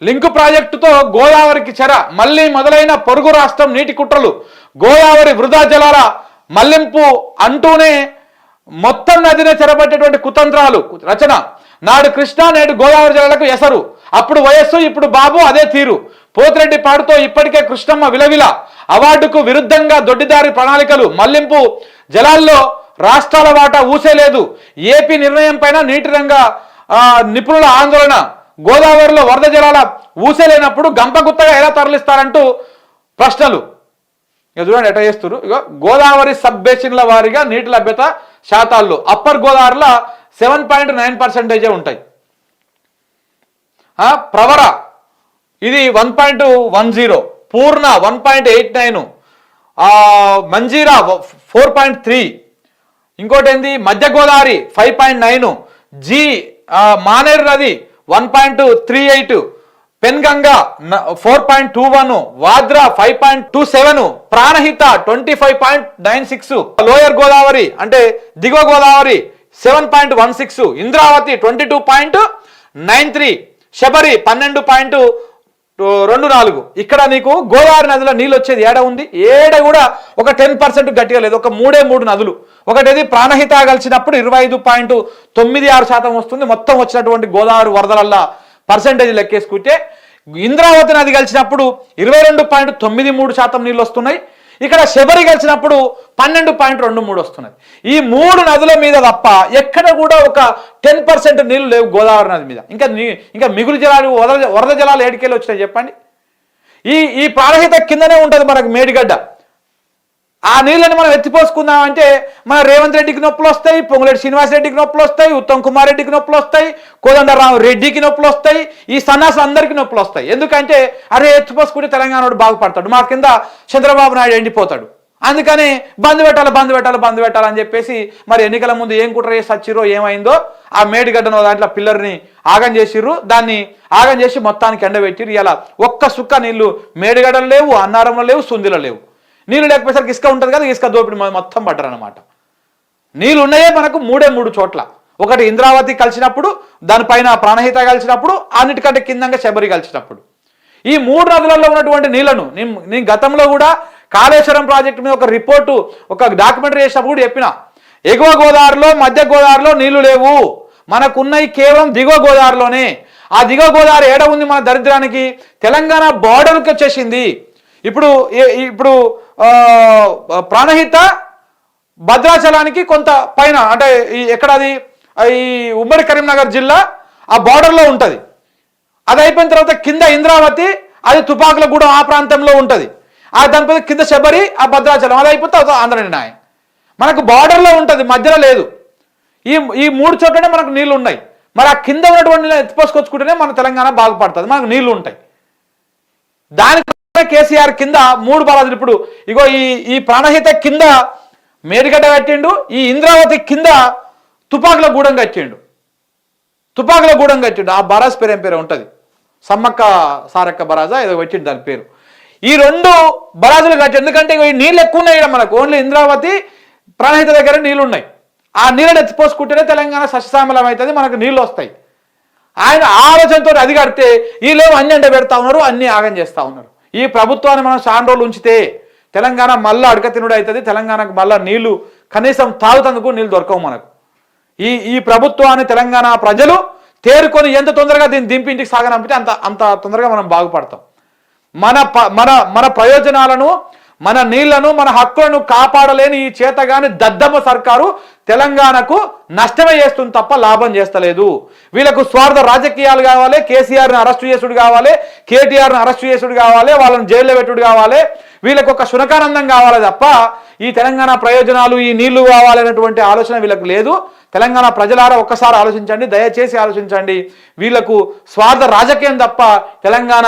Link ప్రాజెక్టుతో గోదావరికి చెర, మళ్లీ మొదలైన పొరుగు రాష్ట్రం నీటి కుట్రలు, గోదావరి వృధా జలాల మళ్లింపు అంటూనే మొత్తం నదిని చెరబట్టేటువంటి కుతంత్రాలు రచన. నాడు కృష్ణా నేడు గోదావరి జలాలకు ఎసరు, అప్పుడు వయస్సు ఇప్పుడు బాబు అదే తీరు. పోతిరెడ్డి పాడుతో ఇప్పటికే కృష్ణమ్మ విలవిల, అవార్డుకు విరుద్ధంగా దొడ్డిదారి ప్రణాళికలు, మళ్లింపు జలాల్లో రాష్ట్రాల వాటా ఊసేలేదు. ఏపీ నిర్ణయం పైన నీటి రంగ నిపుణుల ఆందోళన. గోదావరిలో వరద జలాల ఊసేలేనప్పుడు గంపగుత్తగా ఎలా తరలిస్తారంటూ ప్రశ్నలు. ఇక చూడండి ఎట్లా చేస్తారు. ఇక గోదావరి సబ్ బేసిన్ల వారీగా నీటి లభ్యత శాతాల్లో అప్పర్ గోదావరిలో 7.9% ఉంటాయి. ప్రవర ఇది 1.10, పూర్ణ 1.89, మంజీరా 4.3, ఇంకోటి ఏంది మధ్య గోదావరి 5.9, మానేరు నది 1.38, పెన్గంగా 4.21, వాద్రా 5.27, ప్రాణహిత 25.96, లోయర్ గోదావరి అంటే దిగువ గోదావరి 7.16, ఇంద్రావతి 22.93, శబరి 12.24. ఇక్కడ నీకు గోదావరి నదిలో నీళ్ళు వచ్చేది ఏడ ఉంది? ఏడ కూడా ఒక 10% గట్టిగా లేదు. ఒక 3 నదులు. ఒకటేది ప్రాణహిత కలిసినప్పుడు 25.96% వస్తుంది. మొత్తం వచ్చినటువంటి గోదావరి వరదలల్లా పర్సెంటేజ్ లెక్కేసుకుంటే ఇంద్రావతి నది కలిసినప్పుడు 22.93% నీళ్ళు వస్తున్నాయి. ఇక్కడ శబరి కలిసినప్పుడు 12.23 వస్తున్నది. ఈ 3 నదుల మీద తప్ప ఎక్కడ కూడా ఒక 10% నీళ్లు లేవు గోదావరి నది మీద. ఇంకా మిగులు జలాలు వరద జలాలు ఏడికెళ్ళి వచ్చినాయి చెప్పండి. ఈ ప్రాణహిత కిందనే ఉంటుంది మనకు మేడిగడ్డ. ఆ నీళ్ళని మనం ఎత్తిపోసుకుందామంటే మన రేవంత్ రెడ్డికి నొప్పులు వస్తాయి, పొంగులేటి శ్రీనివాస్ రెడ్డికి నొప్పులు వస్తాయి, ఉత్తమ్ కుమార్ రెడ్డికి నొప్పులు వస్తాయి, కోదండరావు రెడ్డికి నొప్పులు వస్తాయి, ఈ సన్నాసులు అందరికీ నొప్పులు వస్తాయి. ఎందుకంటే అరే ఎత్తిపోసుకుంటే తెలంగాణలో బాగుపడతాడు, మా కింద చంద్రబాబు నాయుడు ఎండిపోతాడు. అందుకని బంద్ పెట్టాలని చెప్పేసి మరి ఎన్నికల ముందు ఏం కుట్ర చేసి వచ్చిరో ఏమైందో ఆ మేడిగడ్డను దాంట్లో పిల్లర్ని ఆగం చేసిర్రు. దాన్ని ఆగం చేసి మొత్తానికి ఎండబెట్టిరు. ఇలా ఒక్క సుక్క నీళ్లు మేడిగడ్డలు లేవు, అన్నారంలో లేవు, సుందిలో లేవు. నీళ్ళు లేకపోయేసరికి ఇసుక ఉంటుంది కదా, ఇసుక దోపిడి మొత్తం పడ్డారనమాట. నీళ్ళు ఉన్నాయే మనకు 3 చోట్ల. ఒకటి ఇంద్రావతి కలిసినప్పుడు, దానిపైన ప్రాణహిత కలిసినప్పుడు, అన్నిటికంటే కిందంగా శబరి కలిసినప్పుడు. ఈ 3 నదులలో ఉన్నటువంటి నీళ్లను నేను గతంలో కూడా కాళేశ్వరం ప్రాజెక్టు మీద ఒక రిపోర్టు, ఒక డాక్యుమెంటరీ చేసినప్పుడు చెప్పిన, ఎగువ గోదావరిలో మధ్య గోదావరిలో నీళ్లు లేవు, మనకున్నవి కేవలం దిగువ గోదావరిలోనే. ఆ దిగువ గోదావరి ఏడ ఉంది మన దరిద్రానికి? తెలంగాణ బార్డర్కి వచ్చేసింది. ఇప్పుడు ప్రాణహిత భద్రాచలానికి కొంత పైన అంటే ఎక్కడది ఈ ఉమ్మడి కరీంనగర్ జిల్లా ఆ బార్డర్లో ఉంటుంది. అది అయిపోయిన తర్వాత కింద ఇంద్రావతి, అది తుపాకులగూడెం ఆ ప్రాంతంలో ఉంటుంది. దానిపై కింద శబరి, ఆ భద్రాచలం, అది అయిపోతే ఆంధ్ర నిర్ణయం. మనకు బార్డర్లో ఉంటుంది, మధ్యలో లేదు. ఈ 3 చోట్లనే మనకు నీళ్లు ఉన్నాయి. మరి ఆ కింద ఉన్నటువంటి నీళ్ళు ఎత్తిపోసుకొచ్చుకుంటేనే మన తెలంగాణ బాగుపడుతుంది, మనకు నీళ్లు ఉంటాయి. దానికి కేసీఆర్ కింద 3 బలాదులు. ఇప్పుడు ఇగో ఈ ప్రాణహిత కింద మేడిగడ్డ కట్టిండు, ఈ ఇంద్రావతి కింద తుపాకులగూడెం కట్టిండు. ఆ బరాజ్ పేరు ఏం పేరు ఉంటుంది, సమ్మక్క సారక్క బరాజా ఏదో పెట్టిండు దాని పేరు. ఈ 2 బరాజులు కట్టి, ఎందుకంటే ఈ నీళ్ళు ఎక్కువ ఉన్నాయి మనకు. ఓన్లీ ఇంద్రావతి ప్రాణహిత దగ్గర నీళ్ళు ఉన్నాయి. ఆ నీళ్ళని ఎత్తిపోసుకుంటేనే తెలంగాణ సస్యశ్యామలం అవుతుంది, మనకు నీళ్ళు వస్తాయి. ఆయన ఆలోచనతో అది కడితే వీళ్ళేమో అన్ని ఎండ పెడతా ఉన్నారు, అన్ని ఆగం చేస్తూ ఉన్నారు. ఈ ప్రభుత్వాన్ని మనం చాలా రోజులు ఉంచితే తెలంగాణ మళ్ళీ అడకతినుడు అవుతుంది. తెలంగాణకు మళ్ళీ నీళ్లు కనీసం తాగుతందుకు నీళ్ళు దొరకవు మనకు. ఈ ప్రభుత్వాన్ని తెలంగాణ ప్రజలు తేరుకొని ఎంత తొందరగా దీన్ని దింపి ఇంటికి సాగనంపితే అంత తొందరగా మనం బాగుపడతాం. మన ప్రయోజనాలను, మన నీళ్లను, మన హక్కులను కాపాడలేని ఈ చేతగాని దద్దమ్మ సర్కారు తెలంగాణకు నష్టమే చేస్తుంది తప్ప లాభం చేస్తలేదు. వీళ్ళకు స్వార్థ రాజకీయాలు కావాలి, కేసీఆర్ని అరెస్టు చేసుడు కావాలి, కేటీఆర్ని అరెస్టు చేసుడు కావాలి, వాళ్ళని జైల్లో పెట్టుడు కావాలి, వీళ్ళకు ఒక శునకానందం కావాలి తప్ప ఈ తెలంగాణ ప్రయోజనాలు, ఈ నీళ్లు కావాలనేటువంటి ఆలోచన వీళ్ళకు లేదు. తెలంగాణ ప్రజలారా ఒక్కసారి ఆలోచించండి, దయచేసి ఆలోచించండి. వీళ్లకు స్వార్థ రాజకీయం తప్ప తెలంగాణ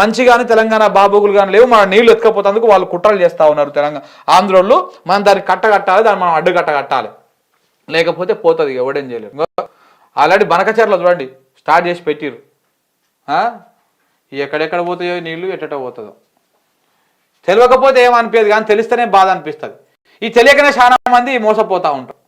మంచి కానీ తెలంగాణ బాబోగులు కానీ లేవు. మన నీళ్లు ఎత్తుకపోతేందుకు వాళ్ళు కుట్రలు చేస్తూ ఉన్నారు తెలంగాణ ఆంధ్రోళ్ళు. మనం దాన్ని కట్టగట్టాలి, దాన్ని మనం అడ్డుకట్టగట్టాలి, లేకపోతే పోతుంది, ఎవడేం చేయలేరు. ఆల్రెడీ బనకచర్ల చూడండి స్టార్ట్ చేసి పెట్టిరు. ఎక్కడెక్కడ పోతాయో నీళ్లు, ఎట్ట పోతుందో తెలియకపోతే ఏమనిపించదు, కానీ తెలిస్తేనే బాధ అనిపిస్తుంది. ఈ తెలియకనే చాలా మంది మోసపోతూ ఉంటారు.